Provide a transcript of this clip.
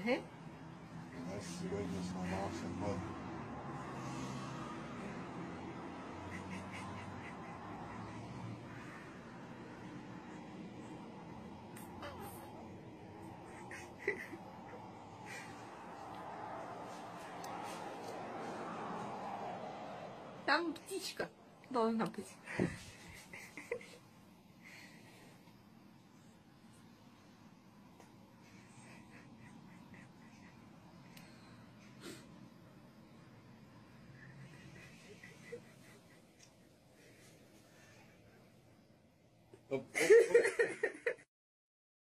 해? 날씨가 이제 사나워서 땀 띠시가. 너는 아프지? 어?